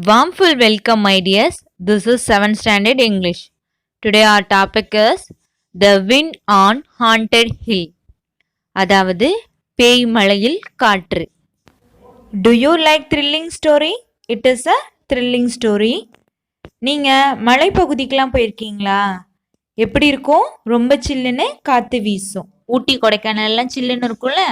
Warmful welcome, my dears. This is 7th standard English. Today our topic is The Wind on Haunted Hill. அதாவது பேய் மலையில் காற்று. Do you like thrilling story? It is a thrilling story. நீங்கள் மலைப்பகுதிக்கெலாம் போயிருக்கீங்களா? எப்படி இருக்கும்? ரொம்ப சில்லுன்னு காற்று வீசும். ஊட்டி கொடைக்கானல்லாம் சில்லுன்னு இருக்கும்ல,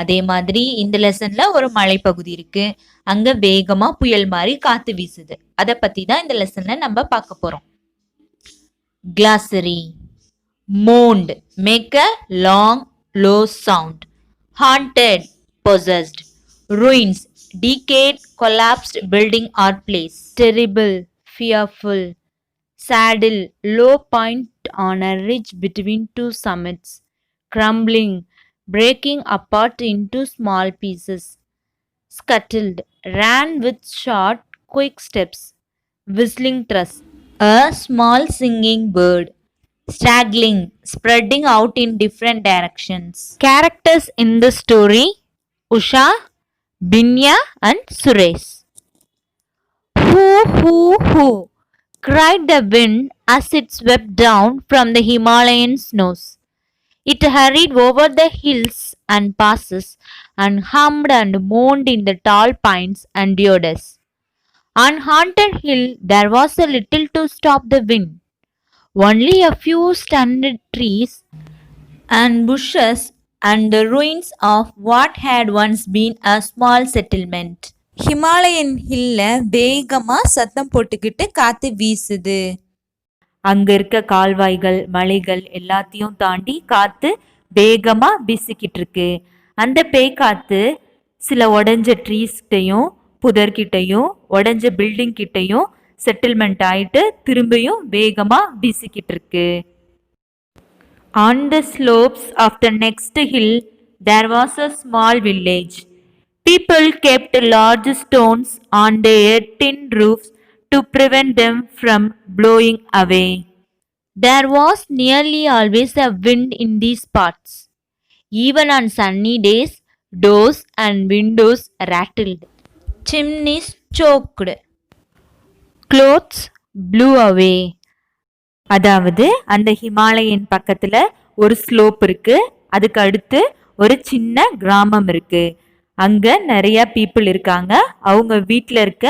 அதே மாதிரி இந்த லெசன்ல ஒரு மலைப்பகுதி இருக்கு. அங்க வேகமா புயல் மாதிரி காத்து வீசுது. அதை பத்தி தான் இந்த லெசன்ல நம்ம பார்க்க போறோம். Glossary. Moaned, make a long low sound. Haunted, possessed. Ruins, decayed, collapsed building or place. Terrible, fearful. Saddle, low point on a ridge between two summits. Crumbling, breaking apart into small pieces. Scuttled, ran with short, quick steps. Whistling truss, a small singing bird. Straggling, spreading out in different directions. Characters in the story: Usha, Binya and Suresh. Hoo, cried the wind as it swept down from the Himalayan snows. It hurried over the hills and passes and hummed and moaned in the tall pines and deodars. On Haunted Hill there was a little to stop the wind. Only a few stunted trees and bushes and the ruins of what had once been a small settlement. Himalayan ஹில்ல வேகமா சத்தம் போட்டுக்கிட்டு காத்து வீசுது. அங்க இருக்க கால்வாய்கள் மலைகள் எல்லாத்தையும் தாண்டி காத்து வேகமா வீசிக்கிட்டு இருக்கு. அந்த பேய் காத்து சில உடஞ்ச ட்ரீஸ் கிட்டையும் புதர்கிட்டையும் உடஞ்ச பில்டிங் கிட்டையும் செட்டில்மெண்ட் ஆயிட்டு திரும்பியும் வேகமா வீசிக்கிட்டு இருக்கு. On the slopes of the next hill there was a small village. People kept large stones on their tin roofs to prevent them from blowing away. There was nearly always a wind in these parts. Even on sunny days, doors and windows rattled. Chimneys choked. Clothes blew away. அதாவது அந்த Himalayan பக்கத்துல ஒரு slope இருக்கு, அதுக்கு அடுத்து ஒரு சின்ன கிராமம் இருக்கு. அங்க நிறைய பீப்புள் இருக்காங்க. அவங்க வீட்டில் இருக்க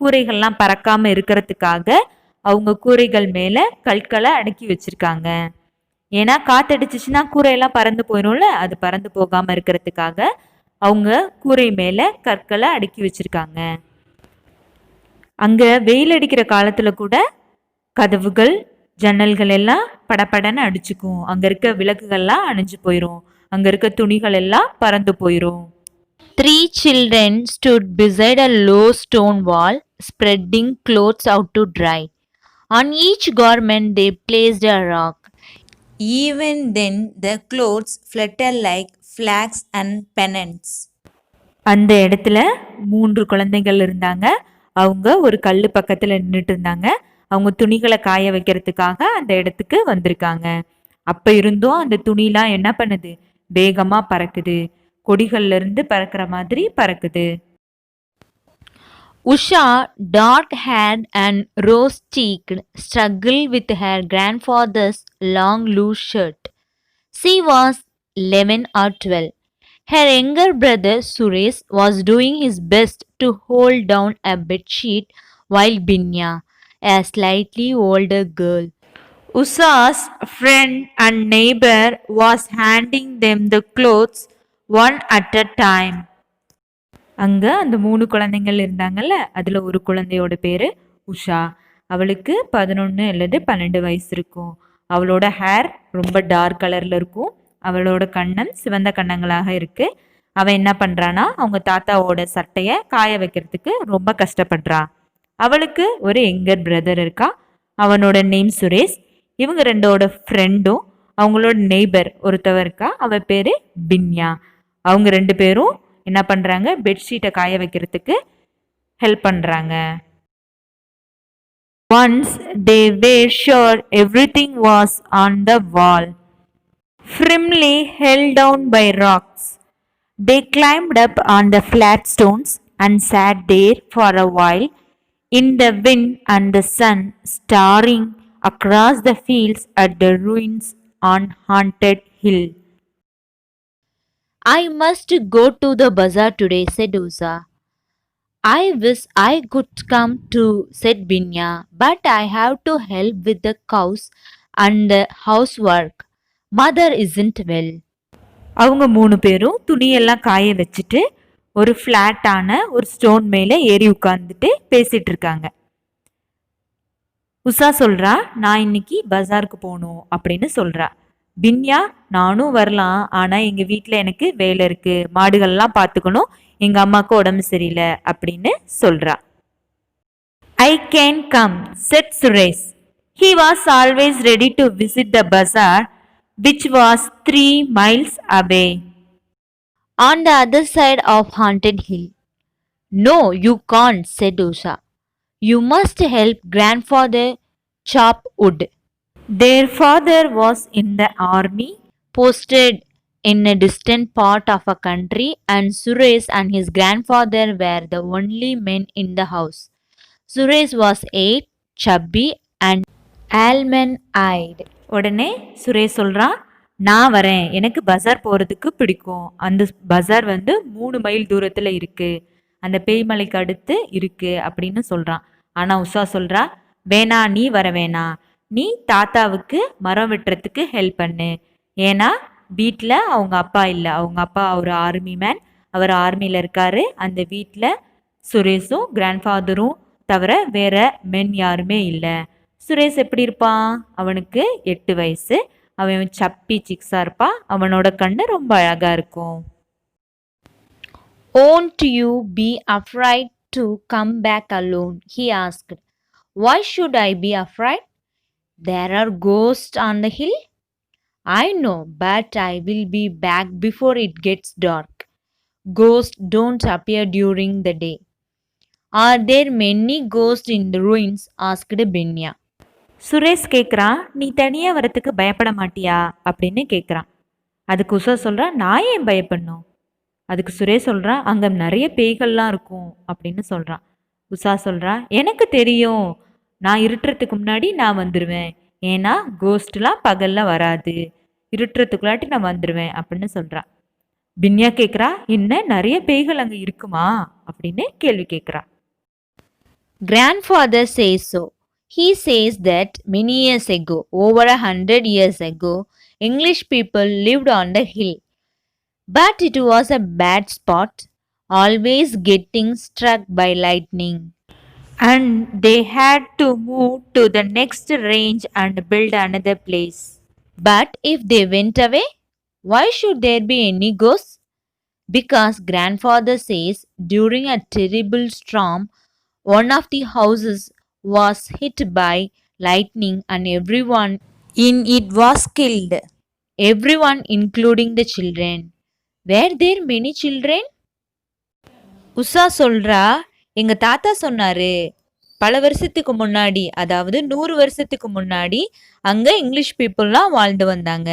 கூரைகள்லாம் பறக்காம இருக்கிறதுக்காக அவங்க கூரைகள் மேல கற்களை அடுக்கி வச்சிருக்காங்க. ஏன்னா காத்தடிச்சிச்சுன்னா கூரையெல்லாம் பறந்து போயிடும்ல, அது பறந்து போகாம இருக்கிறதுக்காக அவங்க கூரை மேல கற்களை அடுக்கி வச்சிருக்காங்க. அங்க வெயில் அடிக்கிற காலத்துல கூட கதவுகள் ஜன்னல்கள் எல்லாம் படப்படன்னு அடிச்சுக்கும். அங்க இருக்க விளக்குகள்லாம் அணிஞ்சு போயிடும். அங்க இருக்க துணிகள் எல்லாம் பறந்து போயிடும். 3 children stood beside a low stone wall, spreading clothes out to dry. On each garment they placed a rock. Even then the clothes fluttered like flags and pennants. அந்த இடத்துல 3 குழந்தைகள் இருந்தாங்க. அவங்க ஒரு கல்லு பக்கத்துல நின்றுட்டு இருந்தாங்க. அவங்க துணிகளை காய வைக்கிறதுக்காக அந்த இடத்துக்கு வந்திருக்காங்க. அப்ப இருந்தும் அந்த துணிலாம் என்ன பண்ணுது, வேகமா பறக்குது. கொடிகள்ல இருந்து பறக்கிற மாதிரி பறக்குது. Usha, dark-haired and rose-cheeked, struggled with her grandfather's long loose shirt. She was 11 or 12. Her younger brother Suresh was doing his best to hold down a bedsheet while Binya, a slightly older girl, Usha's friend and neighbor, was handing them the clothes one at a time. அங்க அந்த 3 குழந்தைகள் இருந்தாங்கல்ல, அதுல ஒரு குழந்தையோட பேரு உஷா. அவளுக்கு 11 அல்லது 12 வயசு இருக்கும். அவளோட ஹேர் ரொம்ப டார்க் கலர்ல இருக்கும். அவளோட கண்ணம் சிவந்த கண்ணங்களாக இருக்கு. அவ என்ன பண்றானா, அவங்க தாத்தாவோட சட்டைய காய வைக்கிறதுக்கு ரொம்ப கஷ்டப்படுறா. அவளுக்கு ஒரு எங்கர் பிரதர் இருக்கா. அவனோட நேம் சுரேஷ். இவங்க ரெண்டோட ஃப்ரெண்டும் அவங்களோட நெய்பர் ஒருத்தவர் இருக்கா. அவ பேரு பின்யா. அவங்க 2 பேரும் என்ன பண்றாங்க, பெட்ஷீட்டை காய வைக்கிறதுக்கு ஹெல்ப் பண்றாங்க. Once they were sure everything was on the wall, firmly held down by rocks, they climbed up on the flat stones and sat there for a while in the wind and the sun, staring across the fields at the ruins on haunted hill. I must go to the bazaar today, said Usa. I wish I could come too, said Binya, but I have to help with the cows and the housework. Mother isn't well. அவங்க 3 பேரும் துணியெல்லாம் காய வச்சுட்டு ஒரு ஃப்ளாட்டான ஒரு stone மேலே ஏறி உட்கார்ந்துட்டு பேசிட்டு இருக்காங்க. உஷா சொல்றா, நான் இன்னைக்கு பஜாருக்கு போகணும் அப்படின்னு சொல்றா. பின்யா, நானும் வரலாம், ஆனா எங்க வீட்டில் எனக்கு வேலை இருக்கு, மாடுகள்லாம் பார்த்துக்கணும், எங்க அம்மாவுக்கு உடம்பு சரியில்லை அப்படின்னு சொல்றா. I can come, said Suresh. He was always ready to visit the bazaar, which was 3 miles away, on the other side of Haunted Hill. No, you can't, said Usha. You must help grandfather chop wood. Their father was in the army, posted in a distant part of a country, and Suresh and his grandfather were the only men in the house. Suresh was 8, chubby and almond-eyed. உடனே சுரேஷ் சொல்றான், நான் வரேன், எனக்கு பஜார் போகிறதுக்கு பிடிக்கும், அந்த பஜார் 3 mile தூரத்தில் இருக்குது, அந்த பேய்மலைக்கு அடுத்து இருக்குது அப்படின்னு சொல்கிறான். ஆனால் உஷா சொல்கிறா, வேணா, நீ வர வேணா, நீ தாத்தாவுக்கு மரம் வெட்டுறதுக்கு ஹெல்ப் பண்ணு, ஏன்னா வீட்டில் அவங்க அப்பா இல்லை, அவங்க அப்பா ஒரு ஆர்மி மேன், அவர் ஆர்மியில் இருக்காரு, அந்த வீட்டில் சுரேஷும் கிராண்ட்ஃபாதரும் தவிர வேற மென் யாருமே இல்லை. சுரேஷ் எப்படி இருப்பான், அவனுக்கு 8 வயசு, அவன் சப்பி சிக்ஸா இருப்பான், அவனோட கண்ணு ரொம்ப அழகா இருக்கும். Won't you be afraid to come back alone? He asked. Why should I be afraid? There are ghosts on the hill. I know, but I will be back before it gets dark. Ghosts don't appear during the day. Are there many ghosts in the ruins? Asked Binya. Suresh கேட்குறான், நீ தனியாக வரத்துக்கு பயப்பட மாட்டியா அப்படின்னு கேட்குறான். அதுக்கு உஷா சொல்கிறா, நான் ஏன் பயப்படணும்? அதுக்கு சுரேஷ் சொல்கிறான், அங்கே நிறைய பேய்கள்லாம் இருக்கும் அப்படின்னு சொல்கிறான். உஷா சொல்கிறா, எனக்கு தெரியும், நான் இருட்டுறதுக்கு முன்னாடி நான் வந்துடுவேன், ஏன்னா கோஸ்ட்லாம் பகலில் வராது, இருட்டுறதுக்குள்ளாட்டி நான் வந்துடுவேன் அப்படின்னு சொல்கிறான். பின்யா கேட்குறா, என்ன நிறைய பேய்கள் அங்கே இருக்குமா அப்படின்னு கேள்வி கேட்குறா. Grandfather says so. He says that many years ago, over 100 years ago, English people lived on the hill. But it was a bad spot, always getting struck by lightning. And they had to move to the next range and build another place. But if they went away, why should there be any ghosts? Because grandfather says during a terrible storm, one of the houses was hit by lightning and everyone in it was killed. Everyone, including the children. Were there many children? Usha சொல்றா, எங்க தாத்தா சொன்னாரு, பல வருஷத்துக்கு முன்னாடி, அதாவது 100 வருஷத்துக்கு முன்னாடி அங்க இங்கிலீஷ் பீப்புள்லாம் வாழ்ந்து வந்தாங்க.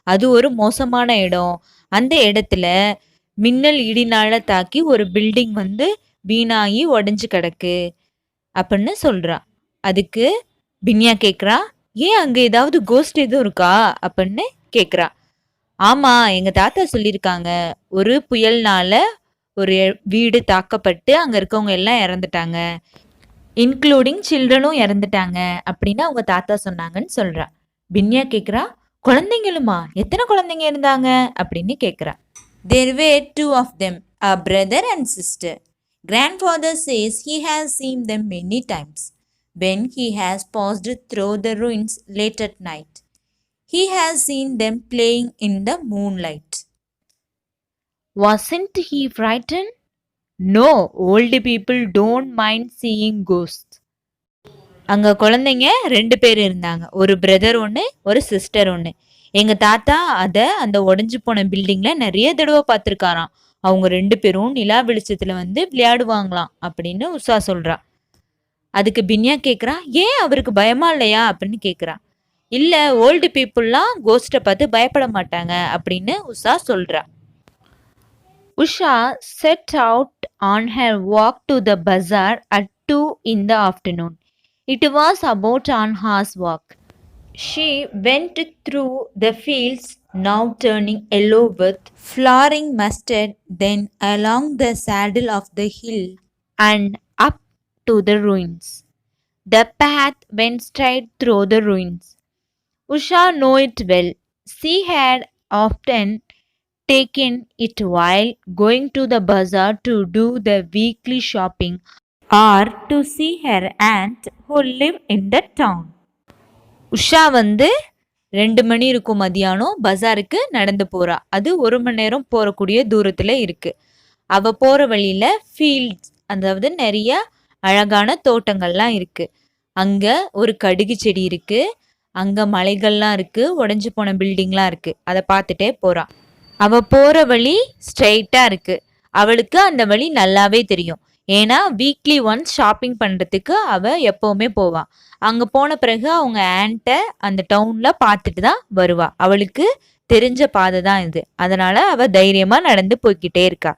அது ஒரு மோசமான இடம். அந்த இடத்துல மின்னல் இடினால தாக்கி ஒரு பில்டிங் வீணாகி உடஞ்சி கிடக்கு அப்படின்னு சொல்றா. அதுக்கு பின்யா கேட்குறா, ஏன் அங்கே ஏதாவது கோஸ்ட் எதுவும் இருக்கா அப்படின்னு கேட்குறா. ஆமா, எங்க தாத்தா சொல்லியிருக்காங்க, ஒரு புயல்னால ஒரு வீடு தாக்கப்பட்டு அங்க இருக்கவங்க எல்லாம் இறந்துட்டாங்க, இன்க்ளூடிங் சில்ட்ரனும் இறந்துட்டாங்க அப்படின்னு அவங்க தாத்தா சொன்னாங்கன்னு சொல்றா. பின்யா கேட்குறா, குழந்தைங்களுமா, எத்தனை குழந்தைங்க இருந்தாங்க அப்படின்னு கேட்குறா. There were 2 of them, a brother and sister. Grandfather says he has seen them many times when he has passed through the ruins late at night. He has seen them playing in the moonlight. Wasn't he frightened? No, old people don't mind seeing ghosts. அங்க குழந்தைங்க 2 பேர் இருந்தாங்க, ஒரு brother ஒன்று, ஒரு sister ஒன்று. எங்க தாத்தா அந்த உடஞ்சி போன பில்டிங்ல நிறைய தடவை பார்த்துருக்காராம். அவங்க 2 பேரும் நிலா வெளிச்சத்துல விளையாடுவாங்களாம் அப்படின்னு உஷா சொல்றா. அதுக்கு பின்யா கேட்குறா, ஏன் அவருக்கு பயமா இல்லையா அப்படின்னு கேட்குறா. இல்லை, ஓல்டு பீப்புளெலாம் கோஸ்ட்டை பார்த்து பயப்பட மாட்டாங்க அப்படின்னு உஷா சொல்கிறா. Usha set out on her walk to the bazaar at 2 in the afternoon. It was about an hour's walk. She went through the fields, now turning yellow with flowering mustard, then along the saddle of the hill and up to the ruins. The path went straight through the ruins. Usha knew it well. She had often taken it while going to the bazaar to do the weekly shopping or to see her aunt who lived in the town. Usha வந்து 2 மணி இருக்கும் மதியானம் பஜாருக்கு நடந்து போறா. அது 1 மணி நேரம் போறக்கூடிய தூரத்துல இருக்கு. அவ போற வழியில ஃபீல்ட்ஸ், அதாவது நிறைய அழகான தோட்டங்கள்லாம் இருக்கு. அங்க ஒரு கடுகு செடி இருக்கு, அங்க மலைகள்லாம் இருக்கு, உடைஞ்சு போன பில்டிங்லாம் இருக்கு. அதை பார்த்துட்டே போறா. அவ போற வழி ஸ்ட்ரெயிட்டா இருக்கு. அவளுக்கு அந்த வழி நல்லாவே தெரியும். ஏன்னா வீக்லி ஒன்ஸ் ஷாப்பிங் பண்றதுக்கு அவ எப்பவுமே போவா. அங்க போன பிறகு அவங்க ஆண்ட்டை அந்த டவுன்ல பார்த்துட்டு தான் வருவா. அவளுக்கு தெரிஞ்ச பாதை தான் இது. அதனால அவ தைரியமா நடந்து போய்கிட்டே இருக்கா.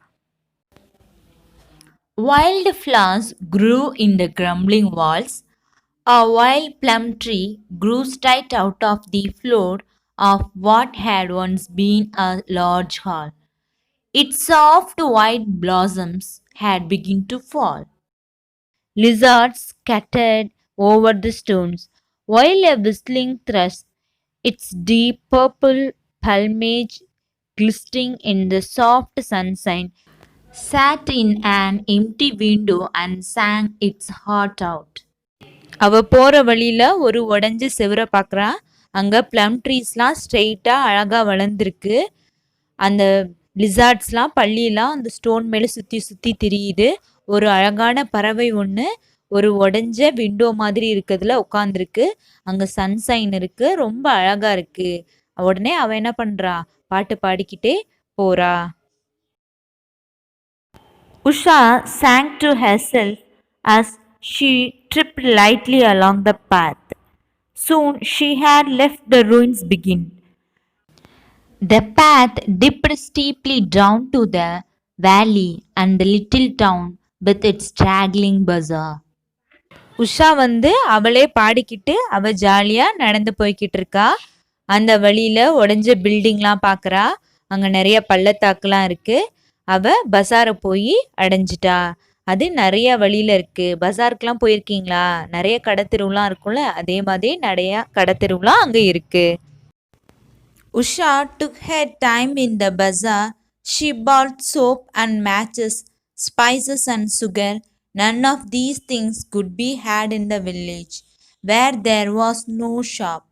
Wild flowers grew in the crumbling walls. A wild plum tree grew straight out of the floor of what had once been a large hall. Its soft white blossoms had begun to fall. Lizards scattered over the stones, while a whistling thrush, its deep purple plumage glistening in the soft sunshine, sat in an empty window and sang its heart out. அவ போற வழியில ஒரு உடஞ்ச செவரை பார்க்குறா. அங்க PM ட்ரீஸ்லாம் ஸ்ட்ரெயிட்டா அழகா வளர்ந்துருக்கு. அந்த லிசார்ட்ஸ்லாம் பள்ளியெல்லாம் அந்த ஸ்டோன் மேலே சுற்றி சுற்றி திரியுது. ஒரு அழகான பறவை ஒன்று ஒரு உடஞ்ச விண்டோ மாதிரி இருக்கிறதுல உட்காந்துருக்கு. அங்கே சன்சைன் இருக்கு, ரொம்ப அழகா இருக்கு. உடனே அவ என்ன பண்றா, பாட்டு பாடிக்கிட்டே போறா. Usha sang to herself as she tripped lightly along the path. Soon she had left the ruins begin. The path dipped steeply down to the valley and the little town with its straggling bazaar. Usha வந்து அவளே பாடிக்கிட்டு அவ ஜாலியா நடந்து போய்கிட்டு இருக்கா. அந்த வழியில உடஞ்ச பில்டிங்லாம் பார்க்கறா. அங்க நிறைய பள்ளத்தாக்குலாம் இருக்கு. அவ பசாரை போய் அடைஞ்சிட்டா. அது நிறைய வழியில இருக்கு. பசாருக்குலாம் போயிருக்கீங்களா? நிறைய கடத்தெருவுலாம் இருக்கும்ல, அதே மாதிரி நிறைய கடத்தெருவுலாம் அங்க இருக்கு. Usha took her time in the bazaar. She bought soap and matches, spices and sugar. None of these things could be had in the village, where there was no shop,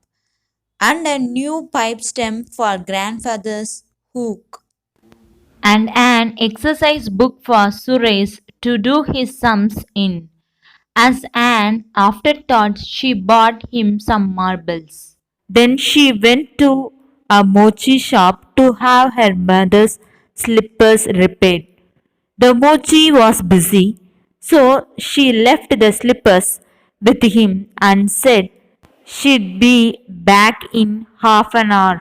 and a new pipe stem for grandfather's hook, and an exercise book for Suresh to do his sums in. As an afterthought, she bought him some marbles. Then she went to a mochi shop to have her mother's slippers repaired. The mochi was busy, so she left the slippers with him and said she'd be back in half an hour.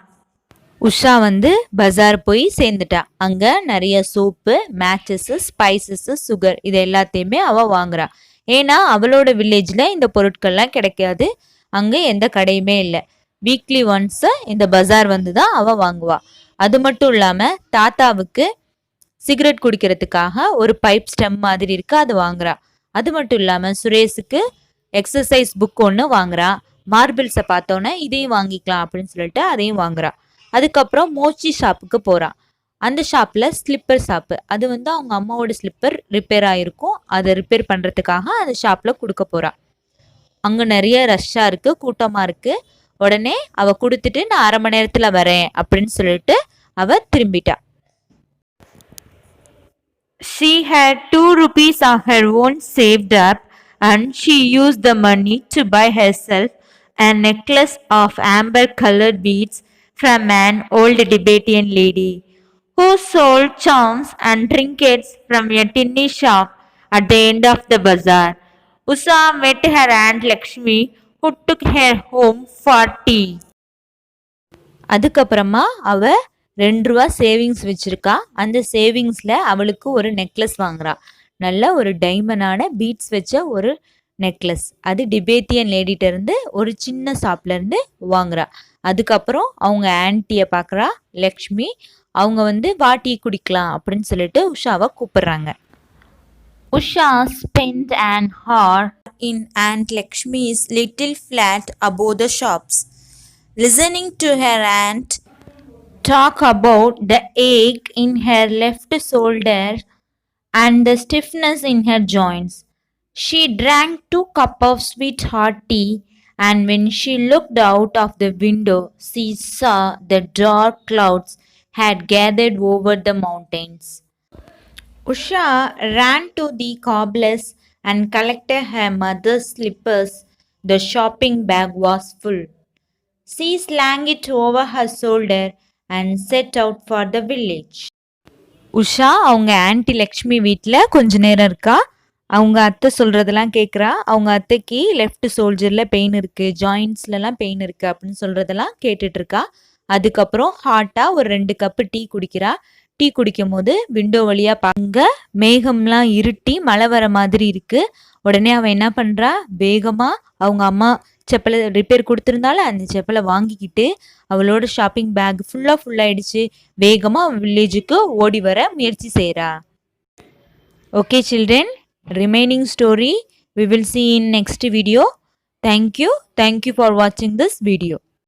Usha வந்து பஜார் போய் சேர்ந்துட்டா. அங்க நிறைய soap, matches, spices, sugar இது எல்லாத்தையுமே அவ வாங்குறா. ஏன்னா அவளோட வில்லேஜ்ல இந்த பொருட்கள்லாம் கிடைக்காது. அங்க எந்த கடையுமே இல்லை. வீக்லி ஒன்ஸ் இந்த பஜார் வந்து தான் அவ வாங்குவா. அது மட்டும் இல்லாம தாத்தாவுக்கு சிகரெட் குடிக்கிறதுக்காக ஒரு பைப் ஸ்டெம் மாதிரி இருக்கு, அது வாங்குறா. அது மட்டும் இல்லாம சுரேஷுக்கு எக்ஸசைஸ் புக் ஒன்று வாங்குறா. மார்பிள்ஸை பார்த்தோன்னே இதையும் வாங்கிக்கலாம் அப்படின்னு சொல்லிட்டு அதையும் வாங்குறா. அதுக்கப்புறம் மோச்சி ஷாப்புக்கு போறா. அந்த ஷாப்ல ஸ்லிப்பர் ஷாப்பு, அது வந்து அவங்க அம்மாவோட ஸ்லிப்பர் ரிப்பேர் ஆயிருக்கும். அதை ரிப்பேர் பண்றதுக்காக அந்த ஷாப்ல கொடுக்க போறா. அங்க நிறைய ரஷ்ஷா இருக்கு, கூட்டமா இருக்கு. உடனே அவ கொடுத்துட்டு நான் 1/2 மணி நேரத்துல வரேன் அப்படின்னு சொல்லிட்டு அவ திரும்பிட்டா. She had 2 rupees of her own saved up, and she used the money to buy herself a necklace of amber colored beads from an old Tibetan lady who sold charms and trinkets from a tinny shop at the end of the bazaar. Usha met her aunt Lakshmi, who took her home for tea. அதுக்கப்புறமா அவ 2 ரூபா savings வச்சிருக்கா. அந்த சேவிங்ஸ்ல அவளுக்கு ஒரு necklace வாங்குறா. நல்ல ஒரு டைமண்டான பீட்ஸ் வச்ச ஒரு நெக்லஸ். அது டிபேத்தியன் லேடிட்ட இருந்து ஒரு சின்ன ஷாப்ல இருந்து வாங்குறா. அதுக்கப்புறம் அவங்க ஆன்ட்டியை பார்க்குறா லக்ஷ்மி. அவங்க வந்து வா டீ குடிக்கலாம் அப்படின்னு சொல்லிட்டு உஷாவை கூப்பிடுறாங்க. Usha spent an hour in Aunt Lakshmi's little flat above the shops, listening to her aunt talk about the ache in her left shoulder and the stiffness in her joints. She drank 2 cups of sweet hot tea, and when she looked out of the window, she saw the dark clouds had gathered over the mountains. Usha ran to the cobblers and collected her mother's slippers. The shopping bag was full. She slung it over her shoulder and set out for the village. Usha அவங்க anti Lakshmi வீட்டில் கொஞ்ச நேரம் இருக்கா. அவங்க அத்தை சொல்கிறதெல்லாம் கேட்குறா. அவங்க அத்தைக்கு லெஃப்ட் ஷோல்டரில் பெயின் இருக்குது, ஜாயின்ஸ்லலாம் பெயின் இருக்குது அப்படின்னு சொல்கிறதெல்லாம் கேட்டுட்ருக்கா. அதுக்கப்புறம் ஹாட்டாக ஒரு 2 கப்பு டீ குடிக்கிறா. டீ குடிக்கும் போது விண்டோ வழியாக பாங்க மேகம்லாம் இருட்டி மழை வர மாதிரி இருக்குது. உடனே அவன் என்ன பண்ணுறா, வேகமாக அவங்க அம்மா செப்பலை ரிப்பேர் கொடுத்துருந்தால அந்த செப்பலை வாங்கிக்கிட்டு அவளோட ஷாப்பிங் பேக் ஃபுல்லாகிடுச்சு. வேகமாக அவன் வில்லேஜுக்கு ஓடி வர முயற்சி செய்கிறா. Okay children, remaining story we will see in next video. Thank you for watching this video.